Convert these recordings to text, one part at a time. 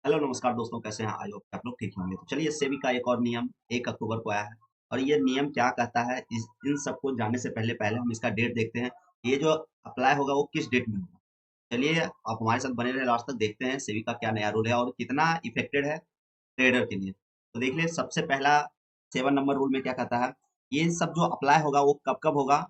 Hello नमस्कार दोस्तों, कैसे हैं? आई होप आप लोग ठीक होंगे। तो चलिए, सेबी का एक और नियम 1 अक्टूबर को आया है और ये नियम क्या कहता है, इस इन सबको जानने से पहले पहले हम इसका डेट देखते हैं। ये जो अप्लाई होगा वो किस डेट में होगा। चलिए, आप हमारे साथ बने रहे, लास्ट तक देखते हैं सेबी का क्या नया रूल है और कितना इफेक्टेड है ट्रेडर के लिए। तो देख लिए, सबसे पहला 7 नंबर रूल में क्या कहता है, ये सब जो अप्लाई होगा वो कब कब होगा।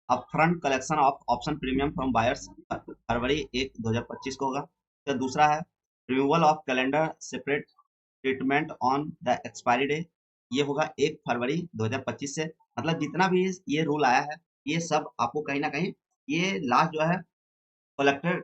Upfront collection of option premium from buyers फरवरी 1 2025 को होगा। तो दूसरा है removal of calendar separate treatment on the expiry day, ये होगा 1 फरवरी 2025 से। मतलब जितना भी ये रूल आया है, ये सब आपको कहीं ना कहीं, ये लास्ट जो है collector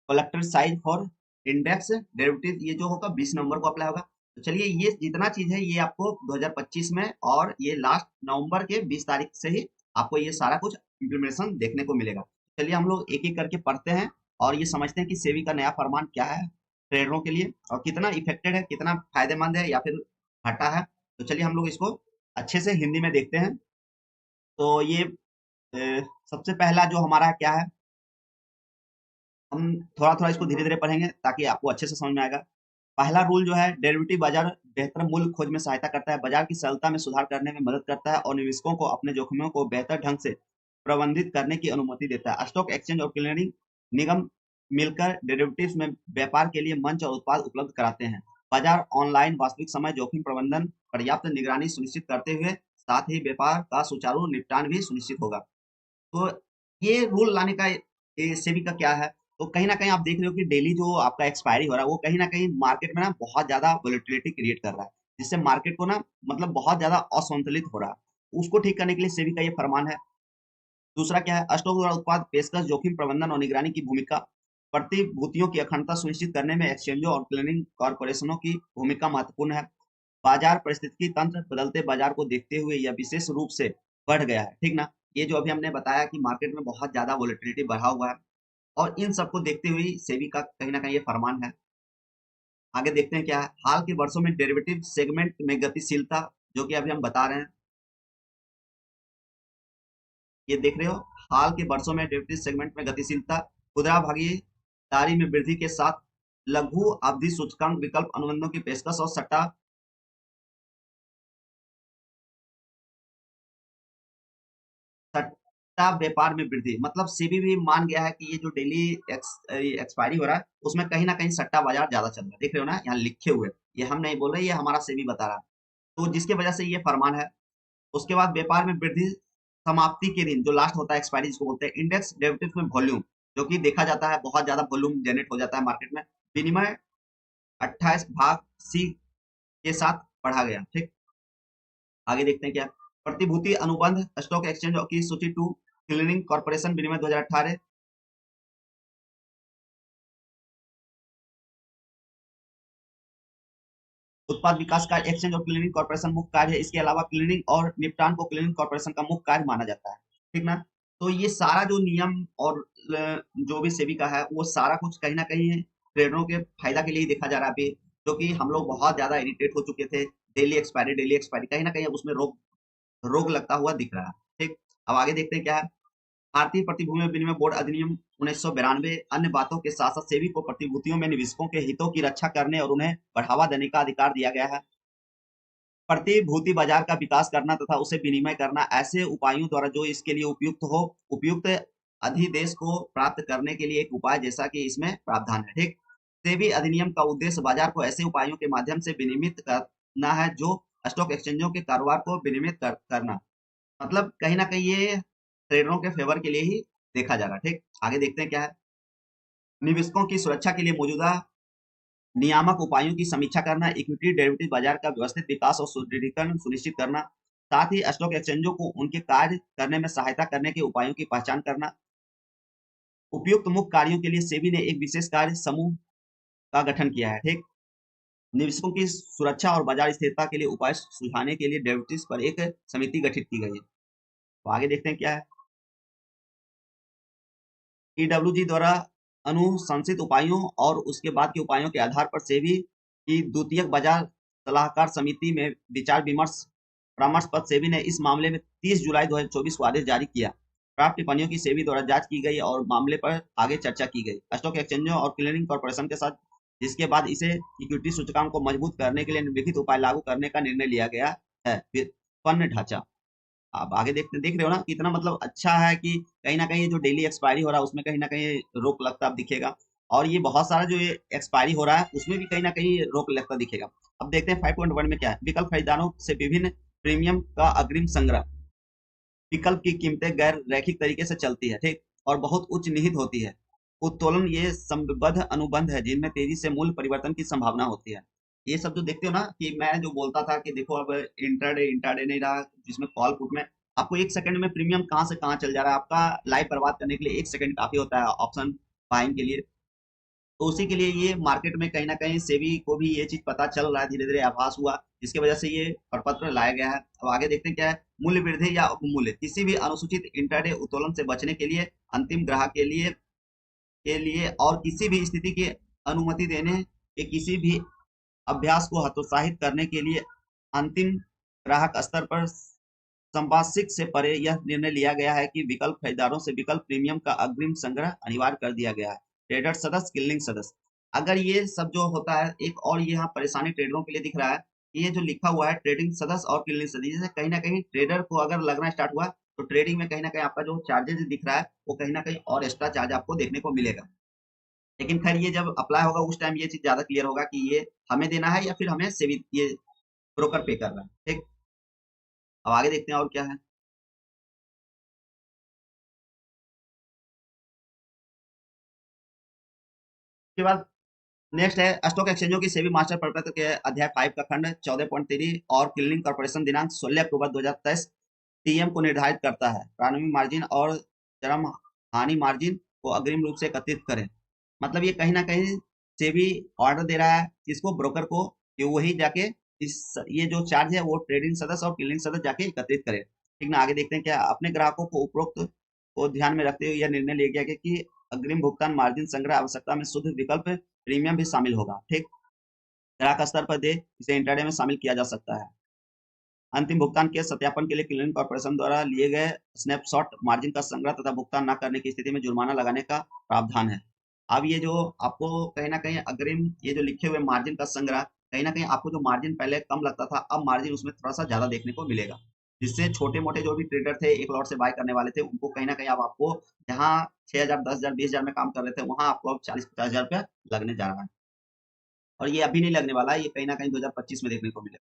collector size for index derivative, ये जो होगा 20 नवंबर को अप्लाई होगा। तो चलिए, ये जितना चीज है ये आपको 2025 में और ये लास्ट नवंबर के 20 तारीख से ही आपको ये सारा कुछ इम्प्लीमेंटेशन देखने को मिलेगा। चलिए, हम लोग एक एक करके पढ़ते हैं और ये समझते हैं कि सेबी का नया फरमान क्या है ट्रेडरों के लिए और कितना इफेक्टेड है, कितना फायदेमंद है या फिर घाटा है। तो चलिए, हम लोग इसको अच्छे से हिंदी में देखते हैं। तो ये सबसे पहला जो हमारा क्या है, हम थोड़ा-थोड़ा इसको धीरे-धीरे पढ़ेंगे ताकि आपको अच्छे से समझ में आएगा। पहला रूल जो है, डेरिवेटिव बाजार बेहतर मूल्य खोज में सहायता करता है, बाजार की सरलता में सुधार करने में मदद करता है और निवेशकों को अपने जोखिमों को बेहतर ढंग से प्रबंधित करने की अनुमति देता है। स्टॉक एक्सचेंज और क्लीयरिंग निगम मिलकर डेरिवेटिव्स में व्यापार के लिए मंच और उत्पाद उपलब्ध कराते हैं। बाजार ऑनलाइन वास्तविक समय जोखिम प्रबंधन, पर्याप्त निगरानी सुनिश्चित करते हुए साथ ही व्यापार का सुचारू निपटान भी सुनिश्चित होगा। तो ये रूल लाने का सेबी का क्या है, तो कहीं ना कहीं आप देख रहे हो कि डेली जो आपका एक्सपायरी हो रहा है वो कहीं ना कहीं मार्केट में ना बहुत ज्यादा वोलेटिलिटी क्रिएट कर रहा है, जिससे मार्केट को ना मतलब बहुत ज्यादा असंतुलित हो रहा है। उसको ठीक करने के लिए सेबी का ये फरमान है। दूसरा क्या है, स्टॉक द्वारा उत्पाद पेशकश जोखिम प्रबंधन और निगरानी की भूमिका, प्रतिभूतियों की अखंडता सुनिश्चित करने में एक्सचेंजों और क्लीयरिंग कॉर्पोरेशनों की भूमिका महत्वपूर्ण है। बाजार परिस्थिति तंत्र बदलते बाजार को देखते हुए यह विशेष रूप से बढ़ गया है, ठीक ना। ये जो अभी हमने बताया कि मार्केट में बहुत ज्यादा वोलेटिलिटी बढ़ा हुआ है और इन सबको देखते हुए सेबी का कहीं ना कहीं ये फरमान है। आगे देखते हैं क्या है, हाल के वर्षों में डेरिवेटिव सेगमेंट में गतिशीलता, जो कि अभी हम बता रहे हैं, ये देख रहे हो, हाल के वर्षों में डेरिवेटिव सेगमेंट में गतिशीलता, खुदरा भागीदारी में वृद्धि के साथ लघु अवधि सूचकांक विकल्प अनुबंधों की पेशकश और सट्टा सट्टा व्यापार में वृद्धि। मतलब सेबी भी मान गया है कि ये जो डेली एक्सपायरी हो रहा है उसमें कहीं ना कहीं सट्टा बाजार ज्यादा चल रहा है। देख रहे हो ना, यहाँ लिखे हुए, ये हम नहीं बोल रहे, ये हमारा सेबी बता रहा है। तो जिसकी वजह से ये फरमान है। उसके बाद व्यापार में वृद्धि, समाप्ति के दिन जो लास्ट होता है एक्सपायरी जिसको बोलते हैं, इंडेक्स डेरिवेटिव्स में वॉल्यूम, जो कि देखा जाता है बहुत ज्यादा वॉल्यूम जनरेट हो जाता है मार्केट में, विनिमय 28 भाग सी के साथ पढ़ा गया, ठीक। आगे देखते हैं क्या, प्रतिभूति अनुबंध स्टॉक एक्सचेंज की सूची 2, क्लीयरिंग कॉर्पोरेशन विनिमय 2018, उत्पाद विकास कार्य एक्सचेंज और क्लीयरिंग कॉर्पोरेशन मुख्य कार्य है। इसके अलावा क्लीयरिंग और निपटान को क्लीयरिंग कॉर्पोरेशन का मुख्य कार्य माना जाता है, ठीक ना। तो ये सारा जो नियम और जो भी सेबी का है वो सारा कुछ कहीं ना कहीं ट्रेडरों के फायदा के लिए ही देखा जा रहा है अभी, क्योंकि हम लोग बहुत ज्यादा इरिटेट हो चुके थे। डेली एक्सपायरी कहीं ना कहीं अब उसमें रोक रोग लगता हुआ दिख रहा है, ठीक। अब आगे देखते हैं क्या है, भारतीय प्रतिभूति विनिमय बोर्ड अधिनियम 1992 अन्य बातों के साथ साथ सेबी को प्रतिभूतियों में निवेशकों के हितों की रक्षा करने और उन्हें बढ़ावा देने का अधिकार दिया गया है। प्रतिभूति बाजार का विकास करना तथा उसे विनिमय करना ऐसे उपायों द्वारा जो इसके लिए उपयुक्त हो, उपयुक्त अधिदेश को प्राप्त करने के लिए एक उपाय जैसा कि इसमें प्रावधान है, ठीक। सेबी अधिनियम का उद्देश्य बाजार को ऐसे उपायों के माध्यम से विनियमित करना है जो स्टॉक एक्सचेंजों के कारोबार को विनियमित करना। मतलब कहीं ना कहीं ये ट्रेडरों के फेवर के लिए ही देखा जा रहा है, ठीक। आगे देखते हैं क्या है, निवेशकों की सुरक्षा के लिए मौजूदा नियामक उपायों की समीक्षा करना, इक्विटी डेरिवेटिव बाजार का व्यवस्थित विकास और सुदृढ़ीकरण सुनिश्चित करना, साथ ही स्टॉक एक्सचेंजों को उनके कार्य करने में सहायता करने के उपायों की पहचान करना। उपयुक्त मुख्य कार्यों के लिए सेबी ने एक विशेष कार्य समूह का गठन किया है, ठीक। निवेशकों की सुरक्षा और बाजार स्थिरता के लिए उपाय सुझाने के लिए डेरिवेटिव्स पर एक समिति गठित की गई है। तो आगे देखते हैं क्या है, ईडब्ल्यूजी द्वारा अनुशंसित उपायों और उसके बाद के उपायों के आधार पर सेबी की द्वितीयक बाजार सलाहकार समिति में विचार विमर्श परामर्श पर सेबी ने इस मामले में 30 जुलाई 2024 को आदेश जारी किया। प्राप्त टिप्पणियों की सेबी द्वारा जांच की गई और मामले पर आगे चर्चा की गई। स्टॉक एक्सचेंजों और क्लीयरिंग कॉर्पोरेशन के साथ जिसके बाद इसे इक्विटी सूचकांक को मजबूत करने के लिए निम्नलिखित उपाय लागू करने का निर्णय लिया गया है। फिर फंड ढांचा, आप आगे देख रहे हो ना कितना मतलब अच्छा है कि कहीं ना कहीं ये जो डेली एक्सपायरी हो रहा है उसमें कहीं ना कहीं रोक लगता आप दिखेगा, और ये बहुत सारा जो ये एक्सपायरी हो रहा है उसमें भी कहीं ना कहीं रोक लगता दिखेगा। अब देखते हैं 5.1 में क्या है। विकल्प खरीदारों से विभिन्न प्रीमियम का अग्रिम संग्रह। विकल्प की कीमतें गैर रैखिक तरीके से चलती है, ठीक, और बहुत उच्च निहित होती है। उत्तोलन ये संबद्ध अनुबंध है जिनमें तेजी से मूल्य परिवर्तन की संभावना होती है। ये सब जो देखते हो ना कि मैं जो बोलता था कि देखो अब इंट्राडे इंट्राडे नहीं रहा, जिसमें कॉल पुट में आपको एक सेकंड में प्रीमियम कहाँ से कहाँ चल जा रहा है, आपका लाइफ बर्बाद करने के लिए एक सेकंड काफी होता है ऑप्शन बाइंग के लिए। तो उसी के लिए ये मार्केट में कहीं न कहीं सेबी को भी ये चीज़ पता चल रहा है, धीरे-धीरे आभास हुआ, जिसकी वजह से ये प्रपत्र लाया गया है। अब आगे देखते हैं क्या है, मूल्य वृद्धि या अपमूल्य, किसी भी अनुसूचित इंट्राडे उत्तोलन से बचने के लिए अंतिम ग्राहक के लिए और किसी भी स्थिति की अनुमति देने के किसी भी अभ्यास को हतोत्साहित करने के लिए अंतिम ग्राहक स्तर पर संपार्श्विक से परे यह निर्णय लिया गया है कि विकल्प खरीदारों से विकल्प प्रीमियम का अग्रिम संग्रह अनिवार्य कर दिया गया है। ट्रेडर सदस्य, किलिंग सदस्य, अगर ये सब जो होता है, एक और ये यहाँ परेशानी ट्रेडरों के लिए दिख रहा है कि ये जो लिखा हुआ है ट्रेडिंग सदस्य और किलिंग सदस्य, जैसे कहीं ना कहीं ट्रेडर को अगर लगना स्टार्ट हुआ तो ट्रेडिंग में कहीं ना कहीं आपका जो चार्जेस दिख रहा है वो कहीं ना कहीं और एक्स्ट्रा चार्ज आपको देखने को मिलेगा। लेकिन खैर ये जब अप्लाई होगा उस टाइम ये चीज ज्यादा क्लियर होगा कि ये हमें देना है या फिर हमें सेबी ये ब्रोकर पे कर रहा है, ठीक। अब आगे देखते हैं और क्या है। उसके बाद नेक्स्ट है स्टॉक एक्सचेंजों की सेबी मास्टर प्रपत्र के अध्याय 5 का खंड 14.3 और क्लीनिंग कॉर्पोरेशन दिनांक 16 अक्टूबर 2023 टीएम को निर्धारित करता है। प्रारंभिक मार्जिन और चरम हानि मार्जिन को अग्रिम रूप से एकत्रित करें। मतलब ये कहीं ना कहीं सेबी ऑर्डर दे रहा है किसको, ब्रोकर को, कि वही जाके इस ये जो चार्ज है वो ट्रेडिंग सदस्य और क्लीनिंग सदस्य जाके एकत्रित करे, ठीक ना। आगे देखते हैं क्या, अपने ग्राहकों को उपरोक्त को ध्यान में रखते हुए यह निर्णय लिया गया कि अग्रिम भुगतान मार्जिन संग्रह आवश्यकता में शुद्ध विकल्प प्रीमियम भी शामिल होगा, ठीक। ग्राहक स्तर पर दे इसे इंट्राडे में शामिल किया जा सकता है। अंतिम भुगतान के सत्यापन के लिए क्लीनिंग कॉर्पोरेशन द्वारा लिए गए स्नैपशॉट मार्जिन का संग्रह तथा भुगतान न करने की स्थिति में जुर्माना लगाने का प्रावधान है। अब ये जो आपको कहीं ना कहीं अग्रिम ये जो लिखे हुए मार्जिन का संग्रह, कहीं ना कहीं आपको जो मार्जिन पहले कम लगता था अब मार्जिन उसमें थोड़ा सा ज्यादा देखने को मिलेगा, जिससे छोटे मोटे जो भी ट्रेडर थे एक लॉट से बाय करने वाले थे उनको कहीं ना कहीं अब आपको जहाँ 6,000 10,000 20,000 में काम कर रहे थे वहां आपको अब 40-50,000 रुपया लगने जा रहा है। और ये अभी नहीं लगने वाला है, ये कहीं ना कहीं 2025 में देखने को मिलेगा।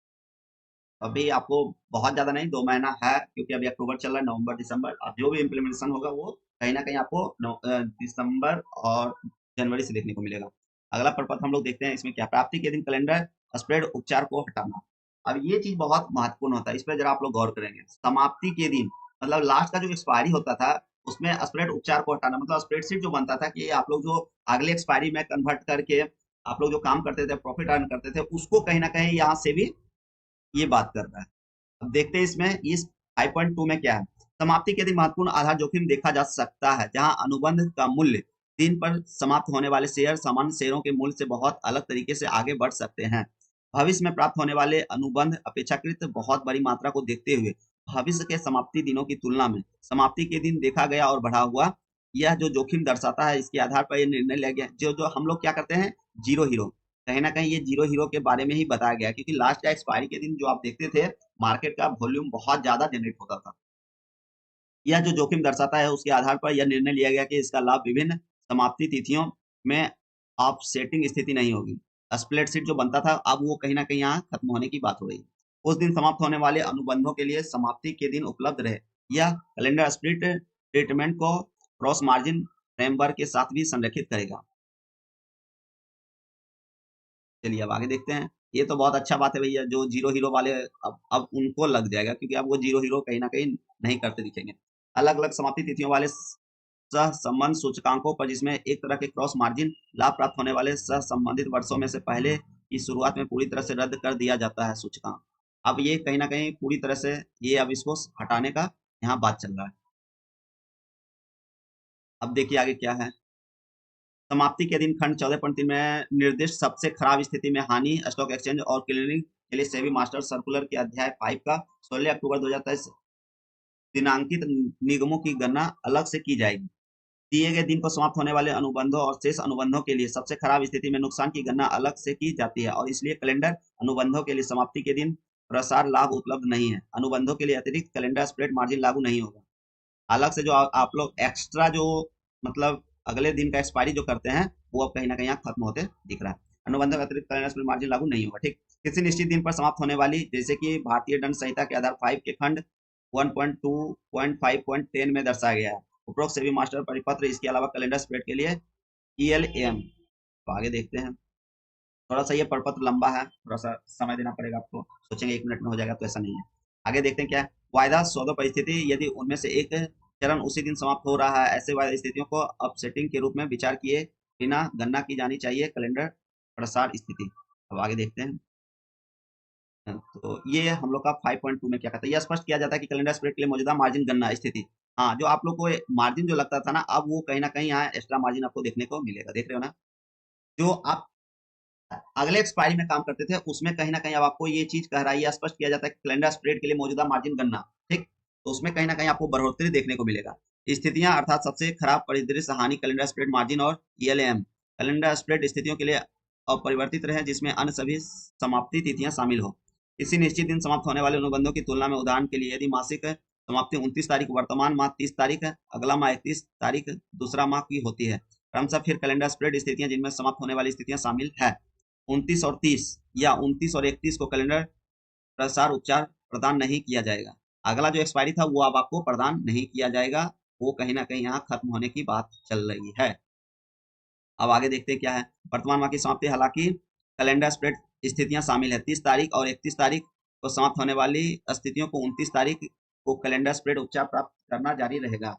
अभी आपको बहुत ज्यादा नहीं, 2 महीना है, क्योंकि अभी अक्टूबर चल रहा है, नवंबर दिसंबर, अब जो भी इम्प्लीमेंटेशन होगा वो कहीं ना कहीं आपको दिसंबर और जनवरी से देखने को मिलेगा। अगला प्रपत्र हम लोग देखते हैं, इसमें क्या, प्राप्ति के दिन कैलेंडर स्प्रेड उपचार को हटाना। अब ये चीज बहुत महत्वपूर्ण होता है, इस पर जरा आप लोग गौर करेंगे। समाप्ति के दिन मतलब लास्ट का जो एक्सपायरी होता था उसमें स्प्रेड उपचार को हटाना, मतलब स्प्रेडशीट जो बनता था कि आप लोग जो अगले एक्सपायरी में कन्वर्ट करके आप लोग जो काम करते थे, प्रॉफिट अर्न करते थे, उसको कहीं ना कहीं यहाँ से भी ये बात कर रहा है। अब देखते हैं इसमें इस 5.2 में क्या है। समाप्ति के दिन महत्वपूर्ण आधार जोखिम देखा जा सकता है, जहां अनुबंध का मूल्य दिन पर समाप्त होने वाले शेयर सामान्य शेयरों के मूल्य से बहुत अलग तरीके से आगे बढ़ सकते हैं। भविष्य में प्राप्त होने वाले अनुबंध अपेक्षाकृत बहुत बड़ी मात्रा को देखते हुए भविष्य के समाप्ति दिनों की तुलना में समाप्ति के दिन देखा गया और बढ़ा हुआ यह जो जोखिम दर्शाता है, इसके आधार पर यह निर्णय लिया गया। जो जो हम लोग क्या करते हैं, जीरो हीरो, कहीं ना कहीं ये जीरो हीरो के बारे में ही बताया गया, क्योंकि लास्ट एक्सपायरी के दिन जो आप देखते थे मार्केट का वॉल्यूम बहुत ज्यादा जनरेट होता था। यह जो जोखिम दर्शाता है उसके आधार पर यह निर्णय लिया गया कि इसका लाभ विभिन्न समाप्ति तिथियों में ऑफसेटिंग स्थिति नहीं होगी। स्प्लिट शीट जो बनता था अब वो कहीं ना कहीं यहाँ खत्म होने की बात हो रही है। उस दिन समाप्त होने वाले अनुबंधों के लिए समाप्ति के दिन उपलब्ध रहे। यह कैलेंडर स्प्लिट ट्रीटमेंट को क्रॉस मार्जिन फ्रेमवर्क के साथ भी संरेखित करेगा। चलिए अब आगे देखते हैं। ये तो बहुत अच्छा बात है भैया, जो जीरो हीरो वाले अब उनको लग जाएगा, क्योंकि अब वो जीरो हीरो कहीं ना कहीं नहीं करते दिखेंगे। अलग अलग समाप्ति तिथियों वाले सह संबंध सूचकांकों पर, जिसमें एक तरह के क्रॉस मार्जिन लाभ प्राप्त होने वाले सह संबंधित वर्षों में से पहले की शुरुआत में पूरी तरह से रद्द कर दिया जाता है सूचकांक। अब ये कहीं ना कहीं पूरी तरह से ये अब इसको हटाने का यहाँ बात चल रहा है। अब देखिए आगे क्या है। समाप्ति के दिन खंड 14.3 में निर्दिष्ट सबसे खराब स्थिति में हानि स्टॉक एक्सचेंज और क्लीयरिंग के लिए सेबी मास्टर सर्कुलर के अध्याय 5 का 16 अक्टूबर 2023 दिनांकित निगमों की गणना अलग से की जाएगी। दिए गए दिन को समाप्त होने वाले अनुबंधों और शेष अनुबंधों के लिए सबसे खराब स्थिति में नुकसान की गणना अलग से की जाती है और इसलिए कैलेंडर अनुबंधों के लिए समाप्ति के दिन प्रसार लाभ उपलब्ध नहीं है। अनुबंधों के लिए अतिरिक्त कैलेंडर स्प्रेड मार्जिन लागू नहीं होगा। अलग से जो आप लोग एक्स्ट्रा जो मतलब अगले दिन का एक्सपायरी जो करते हैं वो अब कहीं ना कहीं यहाँ खत्म होते दिख रहा है। अनुबंधों का अतिरिक्त कैलेंडर स्प्रेड मार्जिन लागू नहीं होगा। ठीक, किसी निश्चित दिन पर समाप्त होने वाली, जैसे कि भारतीय दंड संहिता के आधार 5 के खंड 1.2.5.10 में दर्शाया गया है। उपरोक्त सेबी मास्टर परिपत्र इसके अलावा कैलेंडर स्प्रेड के लिए ELAM। तो आगे देखते हैं। थोड़ा सा ये प्रपत्र लंबा है, थोड़ा सा समय देना पड़ेगा आपको। सोचेंगे 1 मिनट में हो जाएगा, तो ऐसा नहीं है। आगे देखते हैं क्या है। वायदा सौदों परिस्थिति, यदि उनमें से एक चरण उसी दिन समाप्त हो रहा है, ऐसे वायदा स्थितियों को अपसेटिंग के रूप में विचार किए बिना गणना की जानी चाहिए कैलेंडर प्रसार स्थिति। अब आगे देखते हैं। तो ये हम लोग का 5.2 में क्या कहता है, यह स्पष्ट किया जाता है कि कैलेंडर स्प्रेड के लिए मौजूदा मार्जिन गणना स्थिति। हाँ, जो आप लोग को मार्जिन जो लगता था ना, अब वो कहीं ना कहीं यहाँ एक्स्ट्रा मार्जिन आपको देखने को मिलेगा। देख रहे हो ना, जो आप अगले एक्सपायरी में काम करते थे उसमें कहीं ना कहीं अब आपको ये चीज कह रहा है, ये स्पष्ट किया जाता है कि कैलेंडर स्प्रेड के लिए मौजूदा मार्जिन गणना। ठीक, तो उसमें कहीं ना कहीं आपको बढ़ोतरी देखने को मिलेगा। स्थितियां अर्थात सबसे खराब परिदृश्य हानि कैलेंडर स्प्रेड मार्जिन और ELAM कैलेंडर स्प्रेड स्थितियों के लिए अपरिवर्तित रहे, जिसमें अन्य सभी समाप्ति तिथियां शामिल हो। किसी निश्चित दिन समाप्त होने वाले अनुबंधों की तुलना में, उदाहरण के लिए, यदि मासिक समाप्ति 29 तारीख, वर्तमान माह 30 तारीख, अगला माह 31 तारीख, दूसरा माह की होती है, क्रमशः फिर कैलेंडर स्प्रेड स्थितियां जिनमें समाप्त होने वाली स्थितियां शामिल है 29 और 30 या 29 और 31 को कैलेंडर प्रसार उपचार प्रदान नहीं किया जाएगा। अगला जो एक्सपायरी था वो अब आपको प्रदान नहीं किया जाएगा, वो कहीं ना कहीं यहाँ खत्म होने की बात चल रही है। अब आगे देखते हैं क्या है। वर्तमान माह की समाप्ति, हालांकि कैलेंडर स्प्रेड स्थितियां शामिल है 30 तारीख और 31 तारीख को समाप्त होने वाली स्थितियों को 29 तारीख को कैलेंडर स्प्रेड उपचार प्राप्त करना जारी रहेगा।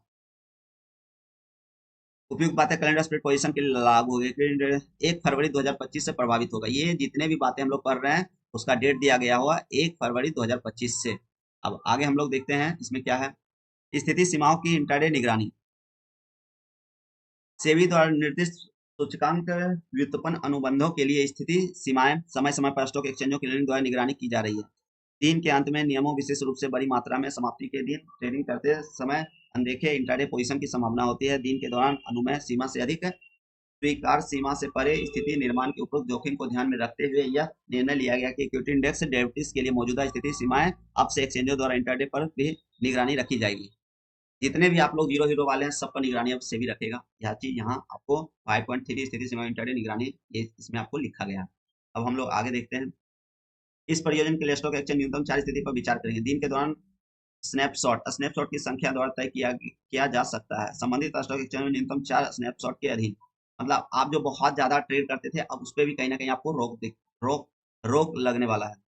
उपयुक्त बातें कैलेंडर स्प्रेड पोजीशन के लिए लागू होगी कि 1 फरवरी 2025 से प्रभावित होगा। ये जितने भी बातें हम लोग पढ़ रहे हैं उसका डेट दिया गया हुआ 1 फरवरी 2025 से। अब आगे हम लोग देखते हैं इसमें क्या है। स्थिति सीमाओं की इंटरडे निगरानी, सेबी द्वारा निर्दिष्ट सूचकांक व्युत्पन्न अनुबंधों के लिए स्थिति सीमाएं समय समय पर स्टॉक एक्सचेंजों की द्वारा निगरानी की जा रही है। दिन के अंत में नियमों, विशेष रूप से बड़ी मात्रा में समाप्ति के दिन ट्रेडिंग करते समय अनदेखे इंट्राडे पोजीशन की संभावना होती है। दिन के दौरान अनुमेय सीमा से अधिक, स्वीकार सीमा से परे स्थिति निर्माण के उपरोक्त जोखिम को ध्यान में रखते हुए यह निर्णय लिया गया कि इक्विटी इंडेक्स डेरिवेटिव्स के लिए मौजूदा स्थिति सीमाएं अब से एक्सचेंजों द्वारा इंट्राडे पर भी निगरानी रखी जाएगी। जितने भी आप लोग जीरो हीरो वाले हैं सब पर निगरानी अब से भी रखेगा। यह चीज यहाँ आपको 5.3 स्थिति सीमा इंट्राडे निगरानी, ये इसमें आपको लिखा गया है। अब हम लोग आगे देखते हैं। इस परियोजना के लिए स्टॉक एक्सचेंज न्यूनतम 4 स्थिति पर विचार करेंगे। दिन के दौरान स्नैपशॉट की संख्या द्वारा तय किया जा सकता है। संबंधित स्टॉक एक्सचेंज में न्यूनतम 4 स्नैपशॉट के अधीन, मतलब आप जो बहुत ज्यादा ट्रेड करते थे अब उस पर भी कहीं ना कहीं आपको रोक रोक लगने वाला है।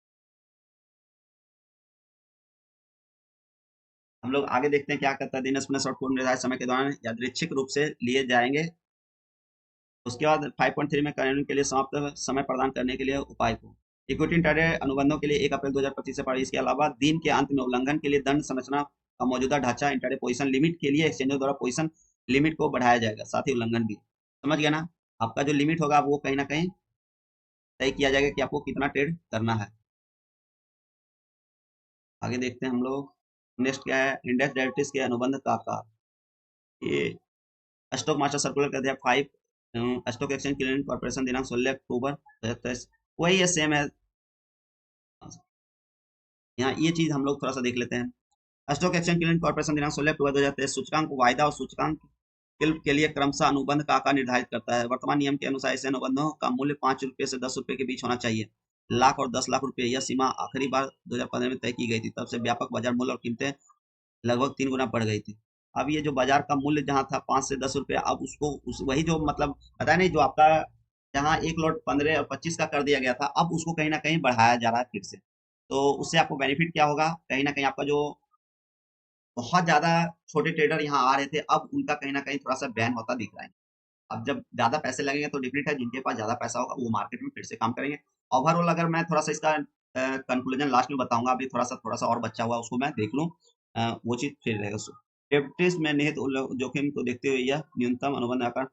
हम लोग आगे देखते हैं क्या करता है। दिन शॉर्ट पूर्ण निर्धारित समय के दौरान यादृच्छिक रूप से लिए जाएंगे। उसके बाद 5.3 में कानून के लिए समाप्त समय प्रदान करने के लिए उपाय को, इक्विटी इंट्राडे अनुबंधों के लिए 1 अप्रैल 2025 से इसके अलावा दिन के अंत में उल्लंघन के लिए दंड संरचना का मौजूदा ढांचा इंट्राडे पोजीशन लिमिट के लिए एक्सचेंजों द्वारा पोजीशन लिमिट को बढ़ाया जाएगा, साथ ही उल्लंघन भी। समझ गया ना, आपका जो लिमिट होगा वो कहीं ना कहीं तय किया जाएगा कि आपको कितना ट्रेड करना है। आगे देखते हैं हम लोग। नेक्स्ट क्या है, इंडेक्स डेरिवेटिव्स के अनुबंध का आकार। ये स्टॉक मास्टर सर्कुलर का अध्याय 5, स्टॉक एक्सचेंज क्लियरिंग कॉर्पोरेशन दिनांक 16 अक्टूबर 2023, वही है, सेम है। यहाँ ये चीज हम लोग थोड़ा सा देख लेते हैं। स्टॉक एक्सचेंज क्लियरिंग कॉर्पोरेशन दिनांक 16 अक्टूबर 2023 सूचकांक वायदा और सूचकांक के लिए क्रमशः अनुबंध का आकार निर्धारित करता है। वर्तमान नियम के अनुसार ऐसे अनुबंधों का मूल्य 5 रुपये से 10 रुपये के बीच होना चाहिए। लाख और 10 लाख रुपये, यह सीमा आखिरी बार 2015 में तय की गई थी। तब से व्यापक बाजार मूल्य और कीमतें लगभग 3 गुना बढ़ गई थी। अब ये जो बाजार का मूल्य जहाँ था 5 से 10 रुपये, अब उसको वही जो मतलब पता नहीं, जो आपका जहाँ एक लॉट 15 और 25 का कर दिया गया था, अब उसको कहीं ना कहीं बढ़ाया जा रहा है फिर से। तो उससे आपको बेनिफिट क्या होगा, कहीं ना कहीं आपका जो बहुत ज्यादा छोटे ट्रेडर यहाँ आ रहे थे अब उनका कहीं ना कहीं थोड़ा सा बैन होता दिख रहा है। अब जब ज्यादा पैसे लगेंगे तो डिफिनेट है जिनके पास ज्यादा पैसा होगा वो मार्केट में फिर से काम करेंगे। ओवरऑल अगर मैं थोड़ा सा इसका कंक्लूजन लास्ट में बताऊंगा, अभी थोड़ा सा और बचा हुआ उसको मैं देख लूँ, वो चीज फिर रहेगा। डेप्टिस में निहित जोखिम को देखते हुए यह न्यूनतम अनुबंध आकार,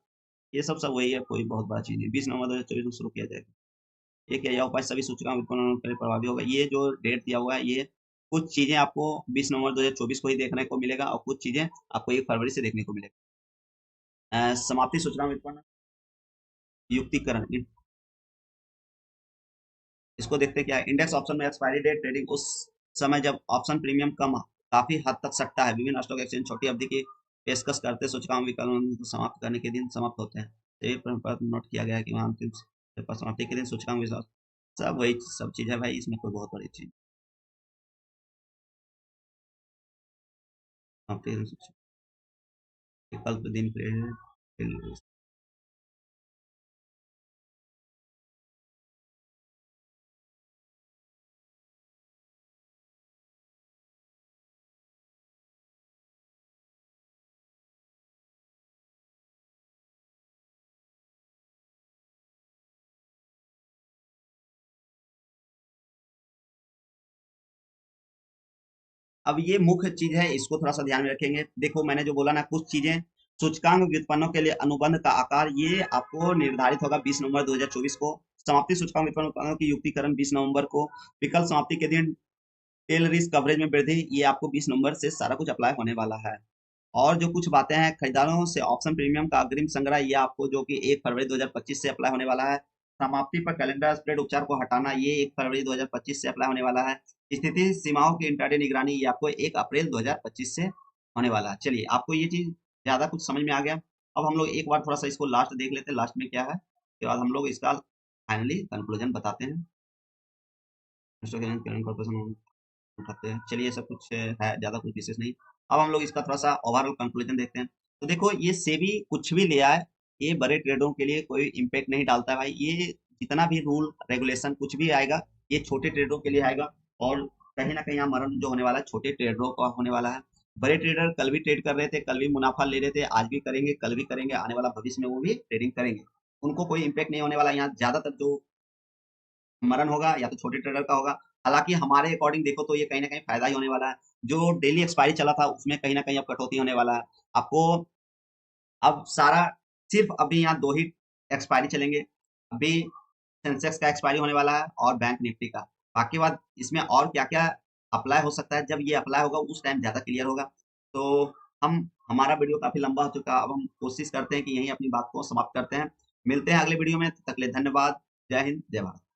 ये सब वही है, कोई बहुत बड़ा चीज नहीं। 20 नवंबर 2024 को शुरू किया जाएगा। ये क्या, यह उपाय सभी सूचकांक व्युत्पन्न पर प्रभावी होगा। ये जो डेट दिया हुआ है, ये कुछ चीजें आपको 20 नवंबर 2024 को ही देखने को मिलेगा और कुछ चीजें आपको 1 फरवरी से देखने को मिलेगा। समाप्ति सूचना व्युत्पन्न, युक्तिकरण, इसको देखते हैं क्या है। इंडेक्स ऑप्शन में एक्सपायरी डेट ट्रेडिंग उस समय जब ऑप्शन प्रीमियम कम काफी हद तक सकता है। विभिन्न स्टॉक एक्सचेंज छोटी अवधि की पेशकश करते सूचकांक विकल्प को समाप्त करने के दिन समाप्त होते हैं। तो ये पर नोट किया गया है कि वहाँ अंतिम समाप्ति के दिन सूचकांक विश्वास सब वही सब चीज है भाई, इसमें कोई बहुत बड़ी चीज समाप्ति के दिन विकल्प दिन अब ये मुख्य चीज है, इसको थोड़ा सा ध्यान में रखेंगे। देखो मैंने जो बोला ना, कुछ चीजें सूचकांक व्युत्पन्नों के लिए अनुबंध का आकार ये आपको निर्धारित होगा 20 नवंबर 2024 को। समाप्ति सूचकांक व्युत्पन्नों की युक्तिकरण 20 नवंबर को। विकल्प समाप्ति के दिन टेल रिस्क कवरेज में वृद्धि, ये आपको 20 नवंबर से सारा कुछ अप्लाई होने वाला है। और जो कुछ बातें हैं, खरीदारों से ऑप्शन प्रीमियम का अग्रिम संग्रह, ये आपको जो कि 1 फरवरी 2025 से अप्लाई होने वाला है। समाप्ति पर कैलेंडर स्प्रेड उपचार को हटाना, ये 1 फरवरी 2025 से अप्लाई होने वाला है। स्थिति सीमाओं की इंट्राडे निगरानी, ये आपको 1 अप्रैल 2025 से होने वाला है। चलिए, आपको ये चीज ज्यादा कुछ समझ में आ गया। अब हम लोग एक बार थोड़ा सा इसको लास्ट देख लेते हैं, लास्ट में क्या है, उसके बाद हम लोग इसका फाइनली कंक्लूजन बताते हैं। उठाते हैं। चलिए, सब कुछ है, ज्यादा कुछ विशेष नहीं। अब हम लोग इसका थोड़ा सा ओवरऑल कंक्लूजन देखते हैं। तो देखो, ये सेबी कुछ भी ले आए, ये बड़े ट्रेडरों के लिए कोई इम्पेक्ट नहीं डालता है भाई। ये जितना भी रूल रेगुलेशन कुछ भी आएगा, ये छोटे ट्रेडरों के लिए आएगा। और कहीं ना कहीं यहाँ मरण जो होने वाला है, छोटे ट्रेडरों का होने वाला है। बड़े ट्रेडर कल भी ट्रेड कर रहे थे, कल भी मुनाफा ले रहे थे, आज भी करेंगे, कल भी करेंगे, आने वाला भविष्य में वो भी ट्रेडिंग करेंगे। उनको कोई इम्पेक्ट नहीं होने वाला। यहाँ ज्यादातर जो मरण होगा या तो छोटे ट्रेडर का होगा। हालांकि हमारे अकॉर्डिंग देखो तो ये कहीं ना कहीं फायदा ही होने वाला है। जो डेली एक्सपायरी चला था उसमें कहीं ना कहीं अब कटौती होने वाला है आपको। अब सारा सिर्फ अभी यहाँ दो ही एक्सपायरी चलेंगे। अभी सेंसेक्स का एक्सपायरी होने वाला है और बैंक निफ्टी का। बाकी बात इसमें और क्या क्या अप्लाई हो सकता है, जब ये अप्लाई होगा उस टाइम ज्यादा क्लियर होगा। तो हम हमारा वीडियो काफी लंबा हो चुका, अब हम कोशिश करते हैं कि यहीं अपनी बात को समाप्त करते हैं। मिलते हैं अगले वीडियो में, तब तक के लिए धन्यवाद। जय हिंद, जय भारत।